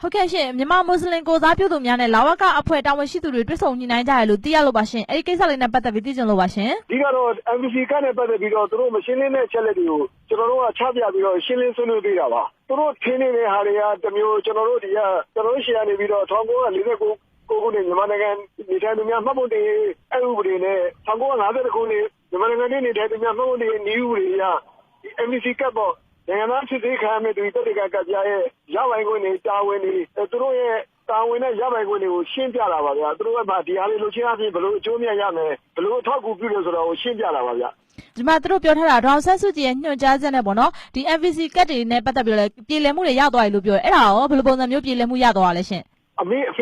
ဟုတ်ကဲ့ရှင်မြန်မာမွတ်စလင်ကိုစားပြုသူများနဲ့လာဝကအဖွဲ့တာဝန်ရှိသူတွေတွေ့ဆုံညှိနှိုင်းကြရလို့သိရလို့ပါရှင်အဲ့ဒီကိစ္စလေးနဲ့ပတ်သက်ပြီးသိချင်လို့ပါရှင်ဒီကတော့ MVC ကနဲ့ပတ်သက်ပြီးတော့သူတို့မရှင်းလင်းတဲ့ချက်လက်တွေကိုကျွန်တော်တို့ကချပြပြီးတော့ရှင်းလင်းဆွေးနွေးပေးတာပါသူတို့ထင်းနေတဲ့ဟာတွေကတမျိုးကျွန်တော်တို့ဒီကကျွန်တော်တို့ရှေ့ကနေပြီးတော့1949ခုနှစ်မြန်မာနိုင်ငံနေထိုင်သူများမှတ်ပုံတင်အဥပဒေနဲ့1950ခုနှစ်မြန်မာနိုင်ငံနေထိုင်သူများမှတ်ပုံတင်နည်းဥပဒေအရ MVC ကပ်ပေါ့နိုင်ငံသားစစ်သေးခံရမယ့်သူတက်တကကပြရဲ့ရပိုင်ခွင့်တွေတာဝန်တွေသူတို့ရဲ့တာဝန်နဲ့ရပိုင်ခွင့်တွေကိုရှင်းပြလာပါဗျာသူတို့ကဒီဟာလေးလိုချင်အဖြစ်ဘလို့အကျိုးမြတ်ရမယ်ဘလို့အထောက်အကူပြုလို့ဆိုတော့ရှင်းပြလာပါဗျာဒီမှာသူတို့ပြောထားတာဒေါအောင်ဆန်းစုကြည်ရဲ့ညွှန်ကြားချက်နဲ့ပေါ့နော်ဒီ MVC ကတ်တွေနဲ့ပတ်သက်ပြီးတော့ပြည်လည်မှုတွေရသွားပြီလို့ပြောတယ်အဲ့ဒါရောဘယ်လိုပုံစံမျိုးပြည်လည်မှုရသွားတာလဲရှင်အမေက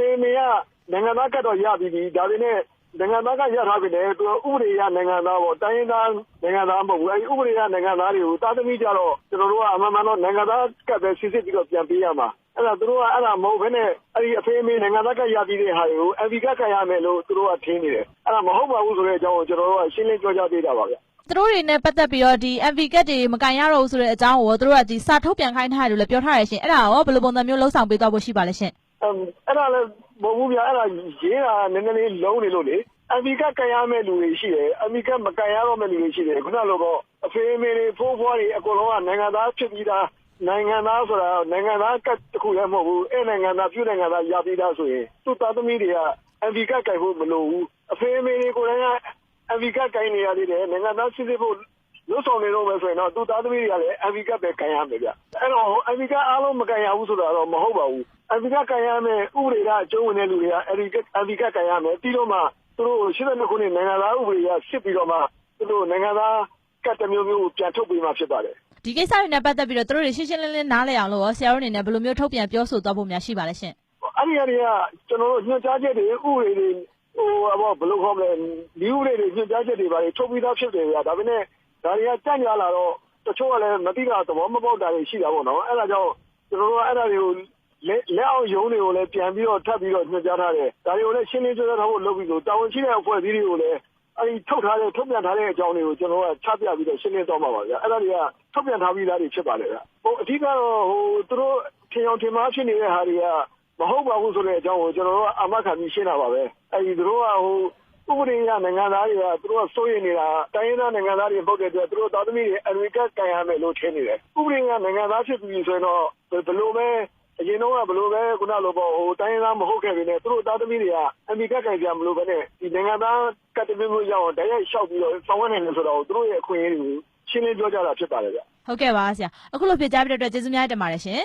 နိုင်ငံသားကတ်တော့ရပြီဒါပေမဲ့နိုင်ငံသားကရထားပြီလေသူဥပဒေရနိုင်ငံသားပေါ့တိုင်းရင်းသားနိုင်ငံသားမဟုတ်ဘူးအဲဒီဥပဒေရနိုင်ငံသားတွေကိုတာသမီကြတော့ကျွန်တော်တို့ကအမှန်မှန်တော့နိုင်ငံသားကတ်ပဲစစ်စစ်ပြီးတော့ပြန်ပေးရမှာအဲ့ဒါသူတို့ကအဲ့ဒါမဟုတ်ဘဲနဲ့အဲ့ဒီအဖေအမေနိုင်ငံသားကတ်ရပြီးတဲ့ဟာတွေကို MV ကတ်ခံရမယ်လို့သူတို့ကထင်နေတယ်အဲ့ဒါမဟုတ်ပါဘူးဆိုတဲ့အကြောင်းကိုကျွန်တော်တို့ကရှင်းလင်းပြောကြားပေးတာပါဗျသူတို့တွေနဲ့ပတ်သက်ပြီးတော့ဒီ MV ကတ်တွေမကန်ရတော့ဘူးဆိုတဲ့အကြောင်းကိုသူတို့ကဒီစာထုတ်ပြန်ခိုင်းထားတယ်လို့လည်းပြောထားရရှင်အဲ့ဒါရောဘယ်လိုပုံစံမျိုးလှုပ်ဆောင်ပေးသွားဖို့ရှိပါလဲရှင်အဲ့ဒါလည်းမဟုတ်ဘူးဗျအဲ့ဒါရေးတာနည်းနည်းလေးလုံးနေလို့လေMV ကကန်ရမယ့်လူတွေရှိတယ်MV ကမကန်ရတော့မယ့်လူတွေရှိတယ်ခုနလိုတော့အဖေအမေတွေဖိုးဖွားတွေအကုန်လုံးကနိုင်ငံသားဖြစ်ပြီးသားနိုင်ငံသားဆိုတာနိုင်ငံသားကတ်တစ်ခုလည်းမဟုတ်ဘူးအဲ့နိုင်ငံသားပြုနိုင်ငံသားရပြီးသားဆိုရင်သူ့သားသမီးတွေက MV ကကန်ဖို့မလိုဘူးအဖေအမေတွေကိုလည်း MV ကကန်နေရသေးတယ်နိုင်ငံသားစစ်စစ်ဖို့လို့ဆောင်နေတော့မယ်ဆိုရင်တော့သူ့သားသမီးတွေကလည်း MV ကပဲကန်ရမယ်ဗျအဲ့တော့ MV ကအားလုံးမကန်ရဘူးဆိုတာတော့မဟုတ်ပါဘူး MV ကကန်ရမယ်ဥပဒေကအကျုံးဝင်တဲ့လူတွေက MV ကကန်ရမယ်ပြီးတော့မှသူတို့82ခုနှစ်နိုင်ငံသားဥပဒေရစစ်ပြီးတော့မှသူတို့နိုင်ငံသားကတ်တမျိုးမျိုးပြန်ထုတ်ပေးမှဖြစ်ပါတယ်ဒီကိစ္စတွေနဲ့ပတ်သက်ပြီးတော့သူတို့တွေရှင်းရှင်းလင်းလင်းနားလည်အောင်လို့ဆရာတို့အနေနဲ့ဘယ်လိုမျိုးထုတ်ပြန်ပြောဆိုသွားဖို့များရှိပါလဲရှင်အဲ့ဒီအရာကျွန်တော်တို့ညွှန်ကြားချက်တွေဥပဒေတွေဘယ်လိုခေါ်မလဲဒီဥပဒေတွေညွှန်ကြားချက်တွေပါထုတ်ပြီးသားဖြစ်တယ်ဗျာဒါပေမဲ့ဒါတွေကကြံ့ကြလာတော့တချို့ကလည်းမသိတာသဘောမပေါက်တာတွေရှိတာပေါ့နော်အဲ့ဒါကြောင့်ကျွန်တော်တို့ကအဲ့ဒါတွေကိုလက်အောင်ယုံတွေကိုလည်းပြန်ပြီးတော့ထပ်ပြီးတော့ညွှန်ကြားထားတယ်ဒါတွေကိုလည်းရှင်းလင်းပြောထားဖို့လုပ်ပြီးလို့တာဝန်ရှိတဲ့အဖွဲ့အစည်းတွေကိုလည်းအဲဒီထုတ်ပြန်ထားတဲ့အကြောင်းတွေကိုကျွန်တော်ကချပြပြီးတော့ရှင်းလင်းသွားမှာပါဗျာအဲ့ဒါတွေကထုတ်ပြန်ထားပြီးသားတွေဖြစ်ပါတယ်ဗျာအဓိကတော့သူတို့ထင်အောင်ထင်မှားဖြစ်နေတဲ့ဟာတွေကမဟုတ်ပါဘူးဆိုတဲ့အကြောင်းကိုကျွန်တော်တို့ကအာမခံပြီးရှင်းတာပါပဲအဲဒီသူတို့ကဥပဒေရနိုင်ငံသားတွေကသူတို့ကစိုးရိမ်နေတာတိုင်းရင်းသားနိုင်ငံသားတွေပုတ်တဲ့အတွက်သူတို့သားသမီးတွေအမေရိကကန်ရမယ်လို့ထင်နေတယ်ဥပဒေရနိုင်ငံသားဖြစ်ပြီးဆိုရင်တော့ဘယ်လိုပဲအရင်တော့ဘယ်လိုပဲခုနလိုပေါ့တိုင်းရင်းသားမဟုတ်ခဲ့ပြီနဲ့သူတို့သားသမီးတွေကအမေရိကကန်ကြမလို့ပဲနဲ့ဒီနိုင်ငံသားကတ်တမျိုးမျိုးရောက်အောင်တရားလျှောက်ပြီးတော့ဆောင်ရွက်နေတယ်ဆိုတော့သူတို့ရဲ့အခွင့်အရေးတွေကိုရှင်းလင်းပြောကြတာဖြစ်ပါတယ်ဗျဟုတ်ကဲ့ပါဆရာအခုလိုဖြေကြားပြတဲ့အတွက်ကျေးဇူးများတင်ပါတယ်ရှင်